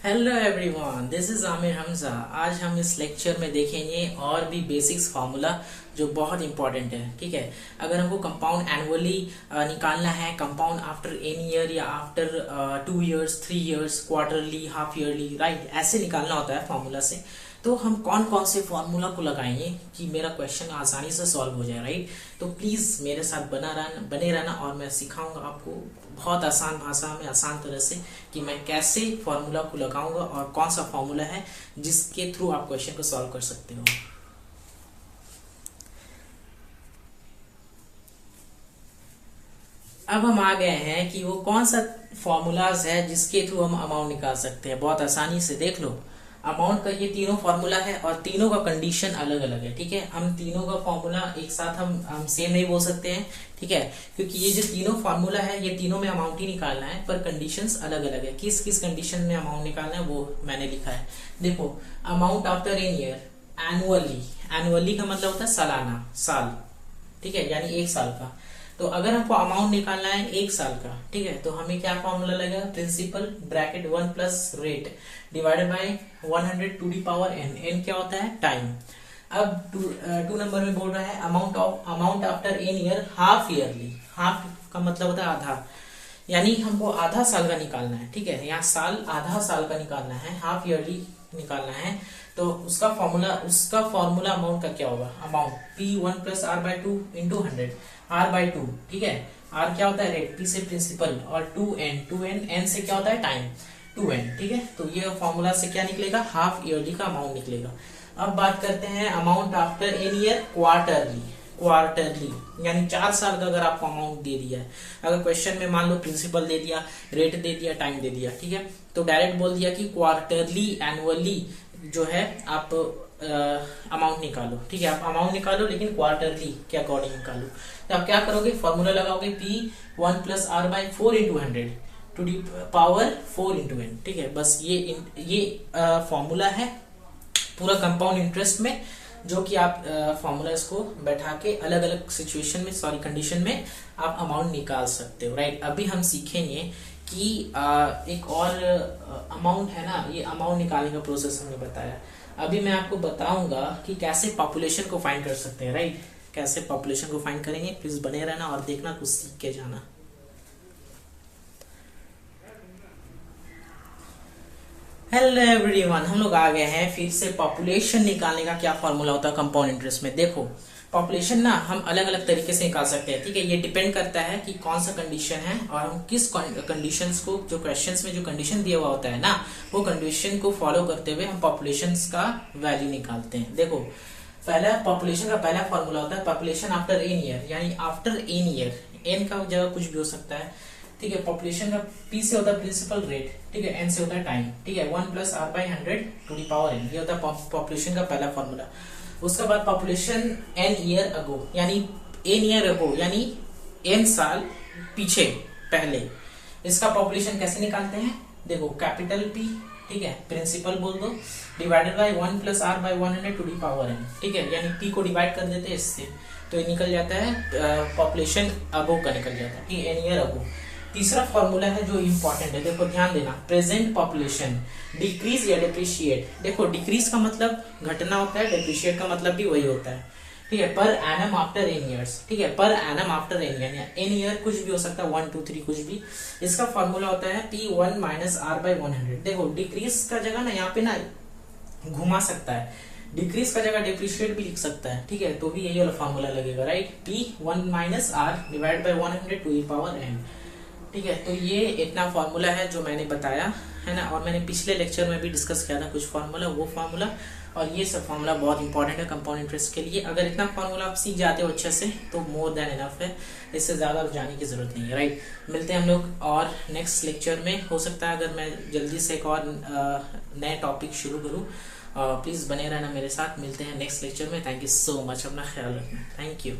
Hello everyone, this is Aamir Hamza. आज हम इस लेक्चर में देखेंगे और भी बेसिक्स फार्मूला जो बहुत इंपॉर्टेंट है। ठीक है, अगर हमको कंपाउंड एनुअली निकालना है, कंपाउंड आफ्टर एन ईयर या after 2 years, 3 years, quarterly, half yearly, right, ऐसे निकालना होता है फार्मूला से। तो हम कौन कौन से फार्मूला को लगाएंगे कि मेरा क्वेश्चन आसानी से सॉल्व हो जाए, राइट। तो प्लीज मेरे साथ बने रहना और मैं सिखाऊंगा आपको बहुत आसान भाषा में, आसान तरह से कि मैं कैसे फार्मूला को लगाऊंगा और कौन सा फार्मूला है जिसके थ्रू आप क्वेश्चन को सॉल्व कर सकते हो। अब हम आ गए हैं कि वो कौन सा फॉर्मूलाज है जिसके थ्रू हम अमाउंट निकाल सकते हैं। बहुत आसानी से देख लो, अमाउंट का ये तीनों फॉर्मूला है और तीनों का कंडीशन अलग अलग है। ठीक है, हम तीनों का फॉर्मूला एक साथ हम सेम नहीं बोल सकते हैं। ठीक है, क्योंकि ये जो तीनों फॉर्मूला है ये तीनों में अमाउंट ही निकालना है, पर कंडीशंस अलग अलग है। किस किस कंडीशन में अमाउंट निकालना है वो मैंने लिखा है। देखो, amount after N year, annually, annually का मतलब होता है सालाना, साल। ठीक है, यानी एक साल का। तो अगर हमको अमाउंट निकालना है एक साल का, ठीक है, तो हमें क्या फॉर्मूला लगेगा? Principal bracket 1 plus rate divided by 100 to the power N. N क्या होता है? टाइम। अब टू नंबर में बोल रहा है amount after N year half yearly. Half का मतलब होता है आधा, यानी हमको आधा साल का निकालना है। ठीक है, यहाँ साल, आधा साल का निकालना है, हाफ ईयरली निकालना है। तो उसका फॉर्मूला अमाउंट का क्या होगा? Amount P1 plus R by 2 into 100, R by 2। ठीक है, R क्या होता है? रेट, P से प्रिंसिपल, और 2N, N से क्या होता है? Time, 2N। ठीक है, तो ये फॉर्मूला से क्या निकलेगा? हाफ ईयरली का अमाउंट निकलेगा। अब बात करते हैं amount after N year, quarterly. Quarterly यानी 4 साल का अगर आपको अमाउंट दे दिया है, अगर क्वेश्चन में मान लो प्रिंसिपल दे दिया, रेट दे दिया, टाइम दे दिया, ठीक है, तो डायरेक्ट बोल दिया कि क्वार्टरली, एनुअली जो है आप अमाउंट निकालो। ठीक है, आप अमाउंट निकालो लेकिन क्वार्टरली के अकॉर्डिंग निकालो। तो आप क्या करोगे? फॉर्मूला लगाओगे P1 plus R by 4 into 100 to the power 4 into N. ठीक है, बस ये फॉर्मूला है पूरा कंपाउंड इंटरेस्ट में, जो कि आप फॉर्मूला इसको बैठा के अलग अलग सिचुएशन में, सॉरी कंडीशन में आप अमाउंट निकाल सकते हो, राइट। अभी हम सीखेंगे कि एक और अमाउंट है ना, ये अमाउंट निकालने का प्रोसेस हमने बताया। अभी मैं आपको बताऊंगा कि कैसे पॉपुलेशन को फाइंड कर सकते हैं, राइट। कैसे पॉपुलेशन को फाइंड करेंगे, प्लीज बने रहना और देखना, कुछ सीख के जाना। हेलो एवरीवन, हम लोग आ गए हैं फिर से पॉपुलेशन निकालने का क्या फॉर्मूला होता है कंपाउंड इंटरेस्ट में। देखो, पॉपुलेशन ना हम अलग अलग तरीके से निकाल सकते हैं। ठीक है, ये डिपेंड करता है कि कौन सा कंडीशन है और हम किस कंडीशंस को, जो क्वेश्चंस में जो कंडीशन दिया हुआ होता है ना, वो कंडीशन को फॉलो करते हुए हम पॉपुलेशंस का वैल्यू निकालते हैं। देखो, पहला पॉपुलेशन का पहला फॉर्मूला होता है पॉपुलेशन आफ्टर एन ईयर, यानी आफ्टर एन ईयर, एन का जगह कुछ भी हो सकता है। ठीक है, पॉपुलेशन का P से होता है प्रिंसिपल रेट, ठीक है, N से होता है टाइम। ठीक है, 1 plus R by 100 to the power N, ये होता है पॉपुलेशन का पहला फॉर्मूला। उसके बाद पॉपुलेशन N ईयर अगो, यानी N ईयर अगो यानी N साल पीछे, पहले। इसका पॉपुलेशन कैसे निकालते हैं? देखो, कैपिटल P, ठीक है, प्रिंसिपल बोल दो, divided by 1 plus R by 100 to the power N। ठीक है, यानी P को डिवाइड कर देते हैं इससे, तो ये निकल जाता है पॉपुलेशन अबो का निकल जाता है, ठीक है, N ईयर अबो। तीसरा फॉर्मूला है जो इंपॉर्टेंट है, देखो ध्यान देना, प्रेजेंट पॉपुलेशन डिक्रीज या डिप्रिशिएट। देखो, डिक्रीज का मतलब घटना होता है, डिप्रिशिएट का मतलब भी वही होता है। ठीक है, पर एनम आफ्टर एन ईयर्स। ठीक है, पर amount after N year, N year कुछ भी हो सकता है, 1 2 3 कुछ भी। इसका फॉर्मूला होता है P1 माइनस R बाई 100। देखो, डिक्रीज का जगह ना यहाँ पे ना घुमा सकता है, डिक्रीज का जगह डिप्रिशिएट भी लिख सकता है। ठीक है, तो भी यही वाला फॉर्मूला लगेगा, right. P1 minus R divide by 100 to the power N। ठीक है, तो ये इतना फॉर्मूला है जो मैंने बताया है ना, और मैंने पिछले लेक्चर में भी डिस्कस किया था कुछ फॉर्मूला, वो फॉर्मूला और ये सब फॉर्मूला बहुत इंपॉर्टेंट है कंपाउंड इंटरेस्ट के लिए। अगर इतना फॉर्मूला आप सीख जाते हो अच्छे से तो मोर देन इनफ है, इससे ज़्यादा जाने की ज़रूरत नहीं है, राइट। मिलते हैं हम लोग और नेक्स्ट लेक्चर में। हो सकता है अगर मैं जल्दी से एक और नए टॉपिक शुरू करूँ, प्लीज़ बने रहना मेरे साथ। मिलते हैं नेक्स्ट लेक्चर में। थैंक यू सो मच, अपना ख्याल रखना, थैंक यू।